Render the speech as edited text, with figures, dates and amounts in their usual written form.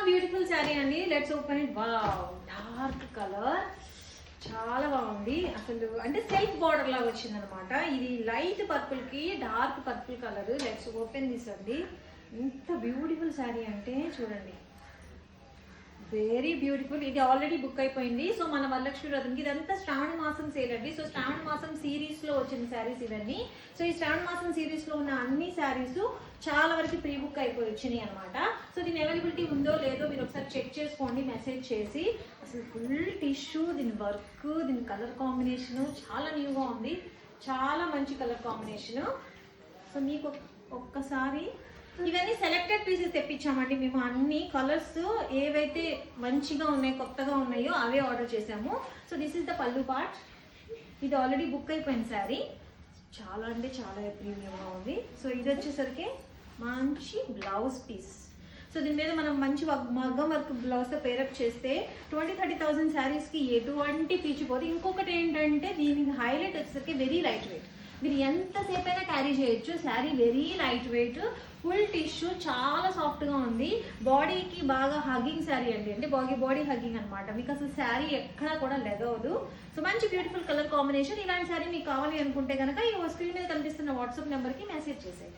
Beautiful sari అండి. Let's open it. Wow, dark colour చాలా బాగుంది అసలు. అంటే సెల్ఫ్ బార్డర్ లాగా వచ్చింది అనమాట. ఇది లైట్ పర్పుల్ కి dark purple colour. Let's open this అండి. ఎంత బ్యూటిఫుల్ శారీ అంటే చూడండి, వెరీ బ్యూటిఫుల్. ఇది ఆల్రెడీ బుక్ అయిపోయింది. సో మన వరలక్ష్మి వ్రతంకి ఇదంతా శ్రావణ మాసం సేల్ అండి. సో శ్రావణ మాసం సిరీస్ లో వచ్చిన శారీస్ ఇవన్నీ. సో ఈ శ్రావణ మాసం సిరీస్ లో ఉన్న అన్ని శారీస్ చాలా వరకు ప్రీ బుక్ అయిపోయి వచ్చినాయి అనమాట. సో దీని అవైలబిలిటీ ఉందో లేదో మీరు ఒకసారి చెక్ చేసుకోండి మెసేజ్ చేసి. అసలు ఫుల్ టిష్యూ, దీని వర్క్, దీని కలర్ కాంబినేషన్ చాలా న్యూగా ఉంది. చాలా మంచి కలర్ కాంబినేషన్. సో మీకు ఒక్కసారి ఇవన్నీ సెలెక్టెడ్ పీసెస్ తెప్పించామండి మేము. అన్ని కలర్స్ ఏవైతే మంచిగా ఉన్నాయో కొత్తగా ఉన్నాయో అవే ఆర్డర్ చేసాము. సో దిస్ ఇస్ ద పల్లు పార్ట్. ఇది ఆల్రెడీ బుక్ అయిపోయిన శారీ. చాలా అంటే చాలా ప్రీమియంగా ఉంది. సో ఇది వచ్చేసరికి మంచి బ్లౌజ్ పీస్. సో దీని మీద మనం మంచి మగ్గం వర్క్ బ్లౌజ్తో పేరప్ చేస్తే 20-30,000 శారీస్కి ఎటువంటి పీచిపోదు. ఇంకొకటి ఏంటంటే దీనికి హైలైట్ వచ్చేసరికి వెరీ లైట్ వెయిట్. మీరు ఎంతసేపు అయినా క్యారీ చేయొచ్చు. Sari very light weight, full tissue, చాలా సాఫ్ట్గా ఉంది. బాడీకి బాగా హగ్గింగ్ శారీ అండి. అంటే బాడీ హగ్గింగ్ అనమాట. మీకు అసలు శారీ ఎక్కడా కూడా లెగవదు. సో మంచి బ్యూటిఫుల్ కలర్ కాంబినేషన్. ఇలాంటి శారీ మీకు కావాలి అనుకుంటే కనుక ఈ స్క్రీన్ మీద కనిపిస్తున్న వాట్సాప్ నెంబర్కి మెసేజ్ చేసేయండి.